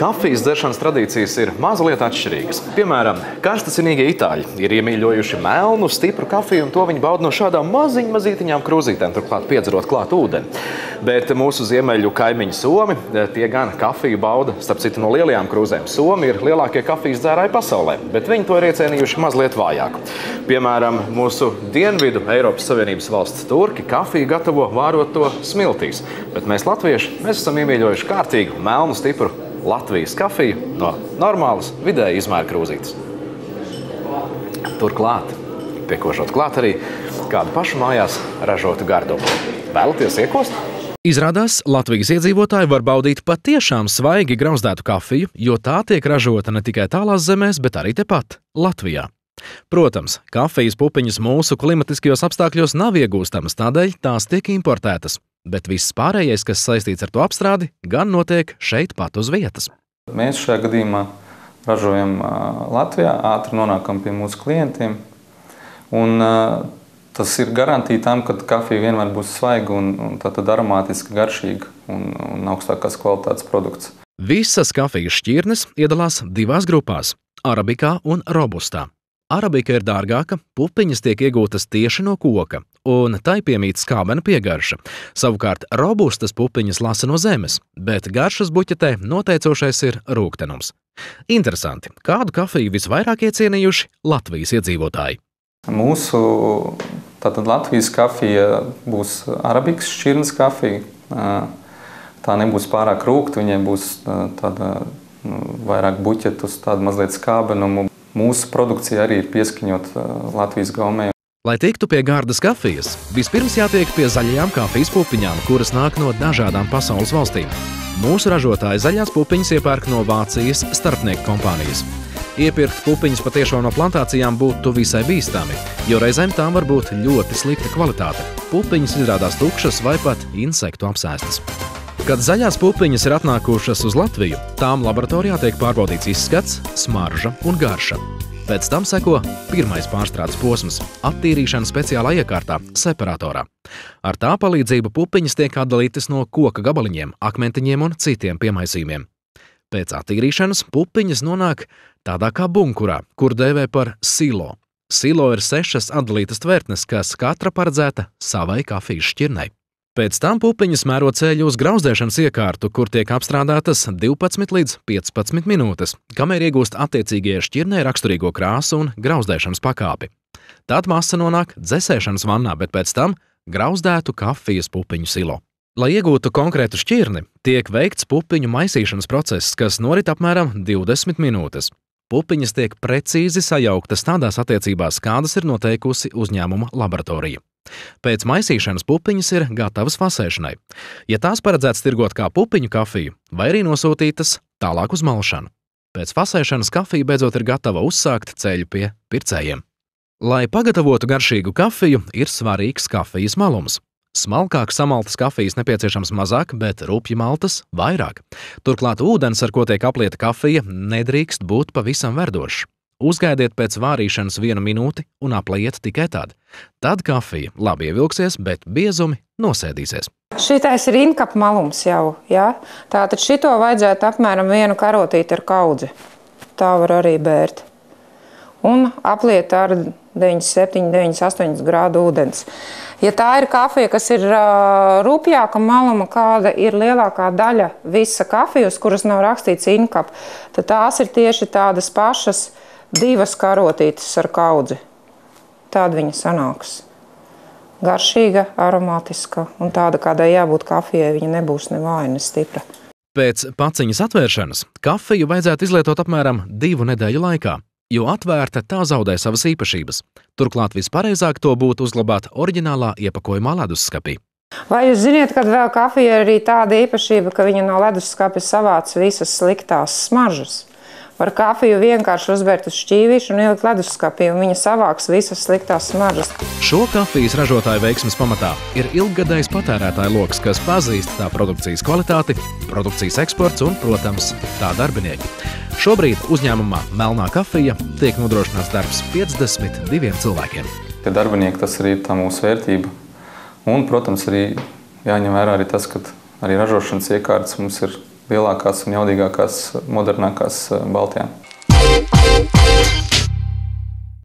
Kafijas dzeršanas tradīcijas ir mazliet atšķirīgas. Piemēram, karstasinīgie itāļi ir iemīļojuši melnu, stipru kafiju, un to viņi bauda no šādām mazītiņām krūzītēm, turklāt piedzerot klāt ūdeni. Bet mūsu ziemeļu kaimiņi somi, tie gan kafiju bauda, starp citu, no lielajām krūzēm. Somi ir lielākie kafijas dzērāji pasaulē, bet viņi to ir iecienījuši mazliet vājāk. Piemēram, mūsu dienvidu Eiropas Savienības valsts turki kafiju gatavo vārot to smiltīs, bet mēs latvieši, esam iemīļojuši kārtīgu, melnu, stipru Latvijas kafiju no normālas vidēja izmēra krūzītes. Turklāt, piekošot klāt arī kādu pašu mājās ražotu gardumu. Vēlaties iekost? Izrādās, Latvijas iedzīvotāji var baudīt patiešām svaigi grauzdētu kafiju, jo tā tiek ražota ne tikai tālās zemēs, bet arī tepat, Latvijā. Protams, kafijas pupiņas mūsu klimatiskajos apstākļos nav iegūstamas, tādēļ tās tiek importētas. Bet viss pārējais, kas saistīts ar to apstrādi, gan notiek šeit pat uz vietas. Mēs šajā gadījumā ražojam Latvijā, ātri nonākam pie mūsu klientiem. Un tas ir garantija tam, ka kafija vienmēr būs svaiga un tātad aromātiski garšīga un augstākās kvalitātes produkts. Visas kafijas šķirnes iedalās divās grupās – arabikā un robustā. Arabika ir dārgāka, pupiņas tiek iegūtas tieši no koka, un tai piemīt skābena piegarša. Savukārt robustas pupiņas lasa no zemes, bet garšas buķetē noteicošais ir rūgtenums. Interesanti, kādu kafiju visvairāk iecienījuši Latvijas iedzīvotāji? Mūsu tātad Latvijas kafija būs arabikas šķirnes kafija. Tā nebūs pārāk rūgta, viņai būs tāda vairāk buķetus, tāda mazliet skābenumu. Mūsu produkcija arī ir pieskaņot Latvijas gaumē. Lai tiktu pie gardas kafijas, vispirms jātiek pie zaļajām kafijas pupiņām, kuras nāk no dažādām pasaules valstīm. Mūsu ražotāji zaļās pupiņas iepērk no Vācijas starpnieku kompānijas. Iepirkt pupiņas patiešām no plantācijām būtu visai bīstami, jo reizēm tām var būt ļoti slikta kvalitāte. Pupiņas izrādās tukšas vai pat insektu apsēstas. Kad zaļās pupiņas ir atnākušas uz Latviju, tām laboratorijā tiek pārbaudīts izskats, smarža un garša. Pēc tam seko pirmais pārstrādes posms – attīrīšana speciālā iekārtā, separatorā. Ar tā palīdzību pupiņas tiek atdalītas no koka gabaliņiem, akmentiņiem un citiem piemaisījumiem. Pēc attīrīšanas pupiņas nonāk tādā kā bunkurā, kur dēvē par silo. Silo ir 6 atdalītas tvertnes, kas katra paredzēta savai kafijas šķirnei. Pēc tam pupiņas mēro ceļu uz grauzdēšanas iekārtu, kur tiek apstrādātas 12 līdz 15 minūtes, kamēr iegūst attiecīgie šķirnei raksturīgo krāsu un grauzdēšanas pakāpi. Tad masa nonāk dzesēšanas vannā, bet pēc tam grauzdētu kafijas pupiņu silo. Lai iegūtu konkrētu šķirni, tiek veikts pupiņu maisīšanas process, kas norit apmēram 20 minūtes. Pupiņas tiek precīzi sajauktas tādās attiecībās, kādas ir noteikusi uzņēmuma laboratorija. Pēc maisīšanas pupiņas ir gatavas fasēšanai. Ja tās paredzēts tirgot kā pupiņu kafiju, vai arī nosūtītas tālāk uz malšanu. Pēc fasēšanas kafija beidzot ir gatava uzsākt ceļu pie pircējiem. Lai pagatavotu garšīgu kafiju, ir svarīgs kafijas malums. Smalkāk samaltas kafijas nepieciešams mazāk, bet rupju maltas vairāk. Turklāt ūdens, ar ko tiek aplieta kafija, nedrīkst būt pavisam verdošs. Uzgaidiet pēc vārīšanas 1 minūti un aplējiet tikai tad. Tad kafija labi ievilksies, bet biezumi nosēdīsies. Šitais ir inkapa malums jau, ja? Tātad šito vajadzētu apmēram 1 karotīti ar kaudzi. Tā var arī bērt. Un apliet ar 97–98 grādu ūdens. Ja tā ir kafija, kas ir rupjāka maluma, kāda ir lielākā daļa visa kafija, uz kuras nav rakstīts inkapa, tad tās ir tieši tādas pašas 2 karotītes ar kaudzi. Tāda viņa sanāks. Garšīga, aromātiska un tāda, kādai jābūt kafijai, viņa nebūs ne vāja, ne stipra. Pēc paciņas atvēršanas kafiju vajadzētu izlietot apmēram 2 nedēļu laikā, jo atvērta tā zaudē savas īpašības. Turklāt vispareizāk to būtu uzglabāt oriģinālā iepakojumā ledusskapī. Vai jūs ziniet, ka vēl kafija ir arī tāda īpašība, ka viņa no leduskapja savāc visas sliktās smaržas? Var kafiju vienkārši uzbērt uz šķīvīšu un ielikt leduskapī, un viņa savāks visas sliktās smaržas. Šo kafijas ražotāju veiksmes pamatā ir ilggadējs patērētāju loks, kas pazīst tā produkcijas kvalitāti, produkcijas eksports un, protams, tā darbinieki. Šobrīd uzņēmumā Melnā kafija tiek nodrošināts darbs 52 cilvēkiem. Tie darbinieki, tas arī ir tā mūsu vērtība. Un, protams, arī jāņem vērā arī tas, ka arī ražošanas iekārtas mums ir lielākās un jaudīgākās, modernākās Baltijā.